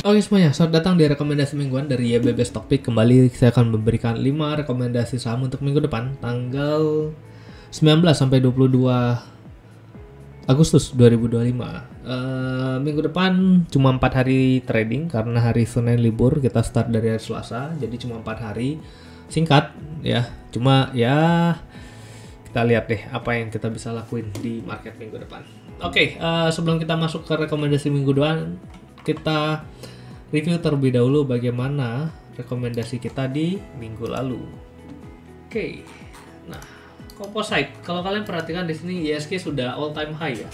Oke semuanya, selamat datang di rekomendasi mingguan dari YBB Stockpick. Kembali saya akan memberikan 5 rekomendasi saham untuk minggu depan, tanggal 19 sampai 22 Agustus 2025. Minggu depan cuma 4 hari trading karena hari Senin libur, kita start dari hari Selasa, jadi cuma 4 hari. Singkat ya, cuma ya kita lihat deh apa yang kita bisa lakuin di market minggu depan. Oke, sebelum kita masuk ke rekomendasi minggu depan, kita review terlebih dahulu bagaimana rekomendasi kita di minggu lalu. Oke, nah composite, kalau kalian perhatikan di sini ISG sudah all time high ya.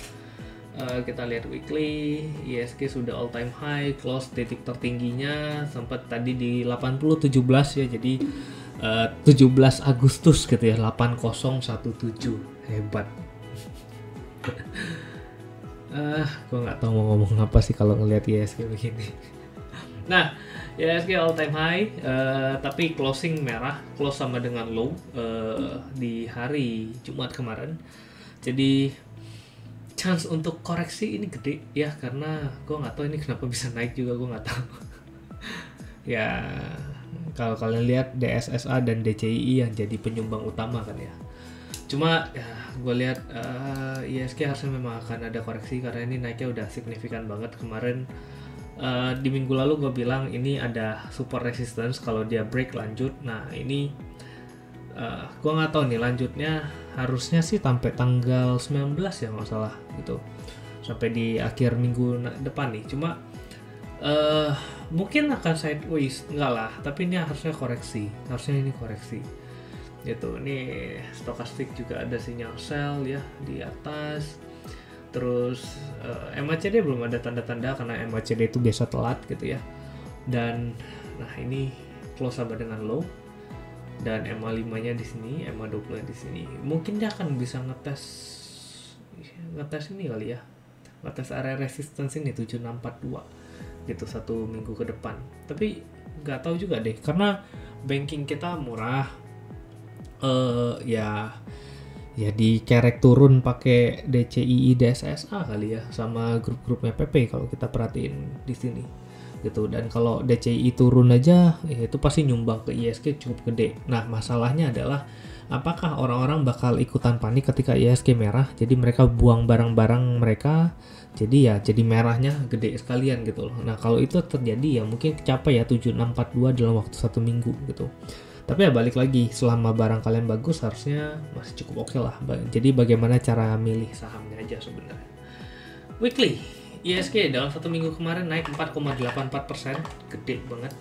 Kita lihat weekly, ISG sudah all time high, close titik tertingginya sempat tadi di 8017 ya, jadi 17 Agustus gitu ya, 8017, hebat. Gue nggak tahu mau ngomong apa sih kalau ngelihat ISG begini. Nah, ISG all time high, tapi closing merah, close sama dengan low di hari Jumat kemarin. Jadi chance untuk koreksi ini gede ya, karena gue nggak tahu ini kenapa bisa naik juga, gue nggak tahu. Ya kalau kalian lihat DSSA dan DCII yang jadi penyumbang utama kan ya. Cuma ya gue lihat ISG harusnya memang akan ada koreksi karena ini naiknya udah signifikan banget kemarin. Di minggu lalu gue bilang ini ada support resistance, kalau dia break lanjut. Nah ini gue nggak tahu nih lanjutnya, harusnya sih sampai tanggal 19 ya nggak salah gitu, sampai di akhir minggu depan nih. Cuma mungkin akan sideways, enggak lah, tapi ini harusnya koreksi, harusnya ini koreksi gitu. Ini stokastik juga ada sinyal sell ya di atas. Terus MACD belum ada tanda-tanda karena MACD itu biasa telat gitu ya. Dan nah ini close sama dengan low, dan MA5 nya di sini, MA20 nya di sini. Mungkin dia akan bisa ngetes ini kali ya, ngetes area resistance ini 7642 gitu satu minggu ke depan. Tapi nggak tahu juga deh, karena banking kita murah, ya dikerek turun pakai DCII DSSA kali ya, sama grup-grupnya PP kalau kita perhatiin di sini gitu. Dan kalau DCII turun aja ya itu pasti nyumbang ke ISG cukup gede. Nah masalahnya adalah apakah orang-orang bakal ikutan panik ketika ISG merah, jadi mereka buang barang-barang mereka, jadi ya jadi merahnya gede sekalian gitu loh. Nah kalau itu terjadi ya mungkin kecapai ya 7642 dalam waktu 1 minggu gitu. Tapi ya balik lagi, selama barang kalian bagus harusnya masih cukup oke lah. Jadi bagaimana cara milih sahamnya aja sebenarnya. Weekly, ISG dalam 1 minggu kemarin naik 4,84%, gede banget.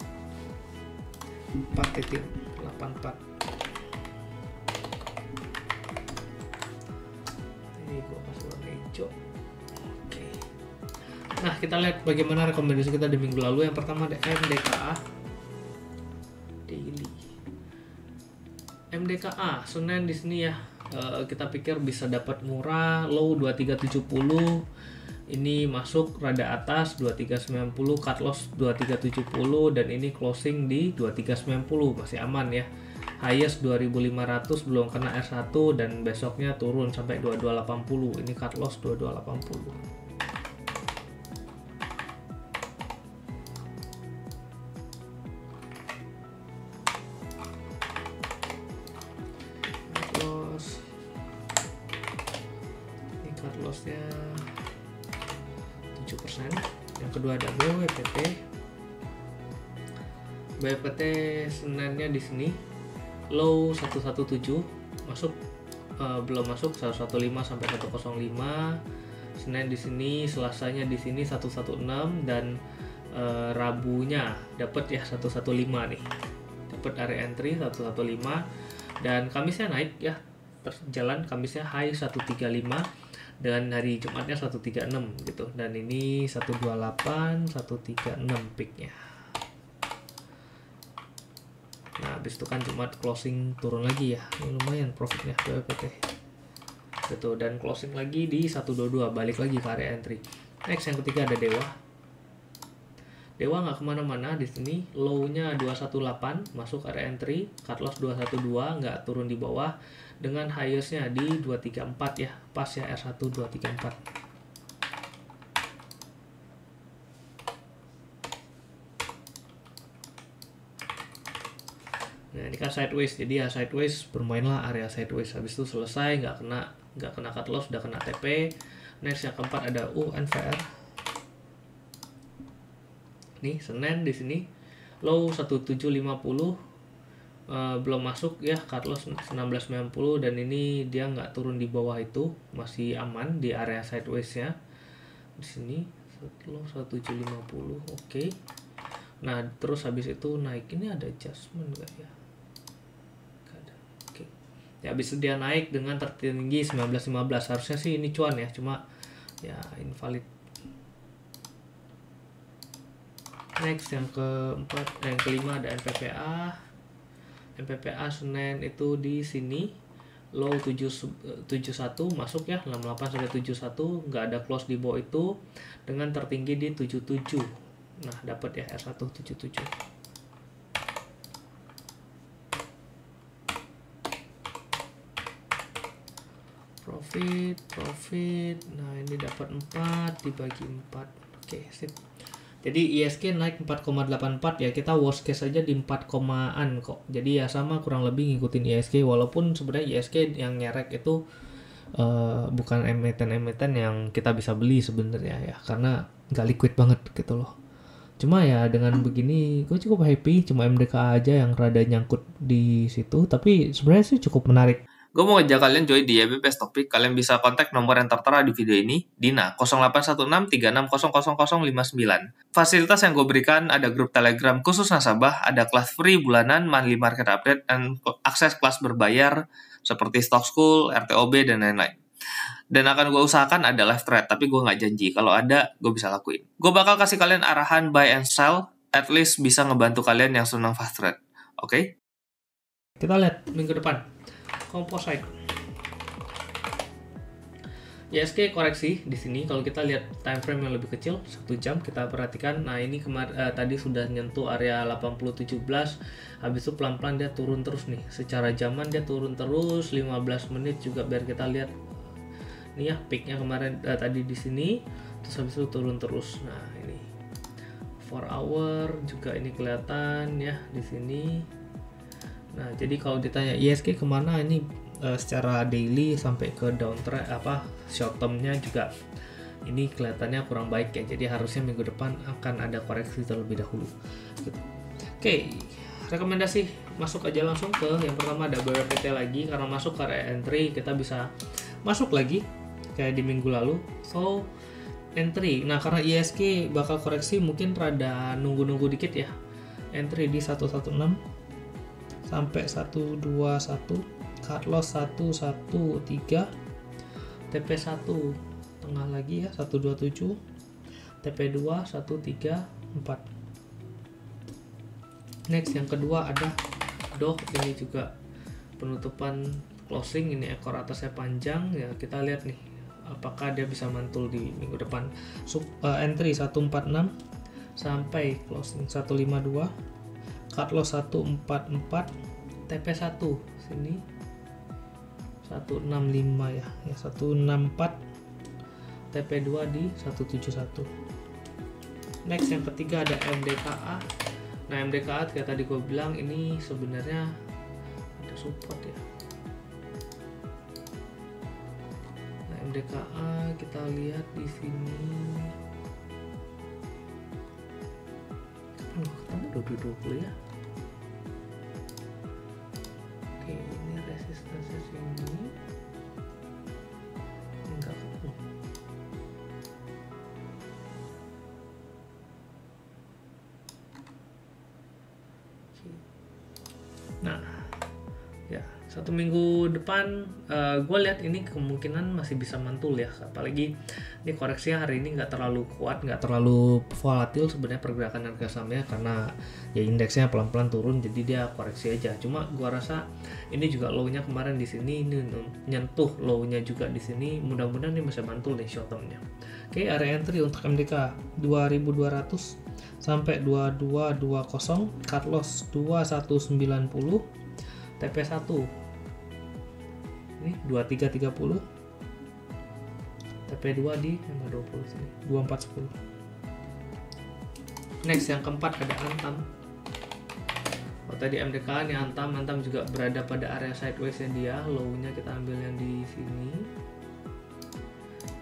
4,84. Ini gue kasih warna hijau. Oke. Nah kita lihat bagaimana rekomendasi kita di minggu lalu. Yang pertama ada MDKA Daily. MDKA Senin di sini ya, kita pikir bisa dapat murah, low 2370, ini masuk rada atas 2390, cut loss 2370, dan ini closing di 2390, masih aman ya. Highest 2500, belum kena R1, dan besoknya turun sampai 2280, ini cut loss 2280. Lossnya 7%. Yang kedua ada BWPT. BWPT Seninnya di sini low 117, masuk belum masuk 115 sampai 105. Senin di sini, Selasanya di sini 116, dan Rabunya dapat ya 115 nih. Dapat area entry 115, dan Kamisnya naik ya. Jalan Kamisnya high 135, dan hari Jumatnya 136 gitu, dan ini 128 136 peaknya. Nah habis itu kan Jumat closing turun lagi ya, ini lumayan profitnya BWPT gitu, dan closing lagi di 122, balik lagi ke area entry. Next yang ketiga ada Dewa nggak kemana-mana di sini, low-nya 218, masuk area entry, cut loss 212, nggak turun di bawah, dengan highest-nya di 234 ya, pas ya R1 234. Nah ini kan sideways, jadi ya sideways, bermainlah area sideways. Habis itu selesai, nggak kena cut loss, udah kena TP. Next yang keempat ada UNVR. Nih Senin di sini low 1750, belum masuk ya, cut loss 1690, dan ini dia nggak turun di bawah itu, masih aman di area sideways ya. Di sini low 1750, oke. Nah terus habis itu naik, ini ada adjustment nggak ya? Ya habis itu dia naik dengan tertinggi 1915. Harusnya sih ini cuan ya, cuma ya invalid. Next yang keempat, yang kelima ada NPPA. NPPA Senin itu di sini low 71 masuk ya, 68 sampai 71, nggak ada close di bawah itu, dengan tertinggi di 77. Nah dapat ya R1 77. Profit. Nah ini dapat 4 dibagi 4. Oke, sip. Jadi ISG naik 4,84 ya, kita worst case aja di 4 komaan kok. Jadi ya sama kurang lebih ngikutin ISG, walaupun sebenarnya ISG yang nyerek itu bukan emiten-emiten yang kita bisa beli sebenarnya ya, karena nggak liquid banget gitu loh. Cuma ya dengan begini gue cukup happy, cuma MDK aja yang rada nyangkut di situ, tapi sebenarnya sih cukup menarik. Gue mau ngajak kalian join di YBP Topik. Kalian bisa kontak nomor yang tertera di video ini, Dina, 0816360059. Fasilitas yang gue berikan ada grup Telegram khusus nasabah, ada kelas free bulanan, monthly market update, dan akses kelas berbayar seperti Stock School, RTOB, dan lain-lain. Dan akan gue usahakan ada live trade, tapi gue nggak janji. Kalau ada, gue bisa lakuin. Gue bakal kasih kalian arahan buy and sell, at least bisa ngebantu kalian yang senang fast trade. Oke? Kita lihat minggu depan. Composite. ISG koreksi di sini. Kalau kita lihat time frame yang lebih kecil, 1 jam, kita perhatikan. Nah ini tadi sudah nyentuh area 8017, habis itu pelan-pelan dia turun terus nih. Secara zaman dia turun terus, 15 menit juga biar kita lihat. Ini ya peaknya kemarin tadi di sini, terus habis itu turun terus. Nah ini 4 hour juga ini kelihatan ya di sini. Nah jadi kalau ditanya ISG kemana, ini secara daily sampai ke downtrend short termnya juga ini kelihatannya kurang baik ya, jadi harusnya minggu depan akan ada koreksi terlebih dahulu gitu. Oke, rekomendasi masuk aja langsung ke yang pertama ada BWPT lagi, karena masuk ke area entry kita bisa masuk lagi kayak di minggu lalu, so entry. Nah karena ISG bakal koreksi mungkin rada nunggu dikit ya, entry di 116 sampai 121, cut loss 113, TP1 tengah lagi ya 127, TP2 134. Next yang kedua ada DOH, ini juga penutupan closing, ini ekor atasnya panjang ya, kita lihat nih apakah dia bisa mantul di minggu depan. Entry 146 sampai closing 152, cut loss 144, TP1 sini 165 ya 164, TP2 di 171. Next yang ketiga ada MDKA. Nah MDKA kayak tadi gue bilang ini sebenarnya ada support ya. Nah MDKA kita lihat di sini ketemu 2020 ya. Oke, ini resistensi sini enggak ketemu. Nah ya, 1 minggu depan gue lihat ini kemungkinan masih bisa mantul ya, apalagi ini koreksinya hari ini nggak terlalu kuat, nggak terlalu volatil sebenarnya pergerakan harga sahamnya, karena ya indeksnya pelan-pelan turun, jadi dia koreksi aja. Cuma gue rasa ini juga low-nya kemarin di sini, ini nyentuh low-nya juga di sini, mudah-mudahan ini bisa mantul nih short term-nya. Oke, area entry untuk MDK 2200 sampai 2220, cut loss 2190, TP1 ini 2330, TP2 di 520 sini 2410. Next yang keempat ada Antam. Kalau tadi MDK nih Antam juga berada pada area sideways-nya dia, low-nya kita ambil yang di sini.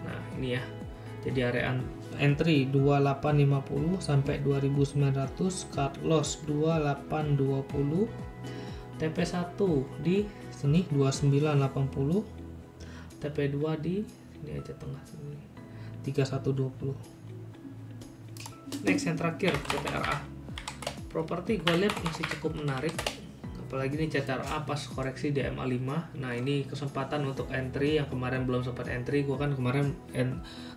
Nah, ini ya. Jadi area entry 2850 sampai 2900, cut loss 2820. TP1 di sini 2980. TP2 di ini aja tengah sini 3120. Next yang terakhir CTRA. Properti gue lihat masih cukup menarik, apalagi nih CTRA pas koreksi di MA5. Nah ini kesempatan untuk entry yang kemarin belum sempat entry. Gue kan kemarin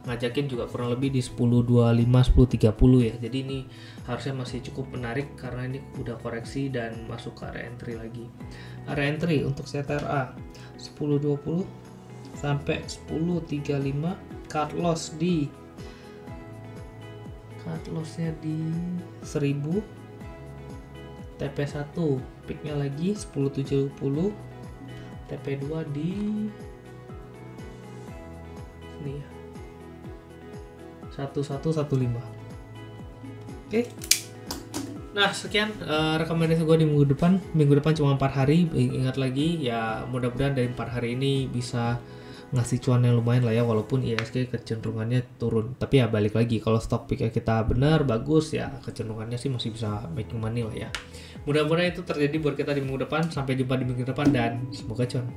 ngajakin juga kurang lebih di 10.25 10.30 ya, jadi ini harusnya masih cukup menarik karena ini udah koreksi dan masuk ke area entry lagi. Area entry untuk CTRA 10.20 sampai 10.35, cut lossnya di 1000. TP1 peaknya lagi 10.70, TP2 di ini ya 1115. Oke. Nah sekian rekomendasi gue di minggu depan. Minggu depan cuma 4 hari. Ingat lagi ya, mudah-mudahan dari 4 hari ini bisa ngasih cuan yang lumayan lah ya, walaupun IHSG kecenderungannya turun. Tapi ya balik lagi, kalau stock pick kita benar bagus ya, kecenderungannya sih masih bisa making money lah ya. Mudah-mudahan itu terjadi buat kita di minggu depan. Sampai jumpa di minggu depan dan semoga cuan.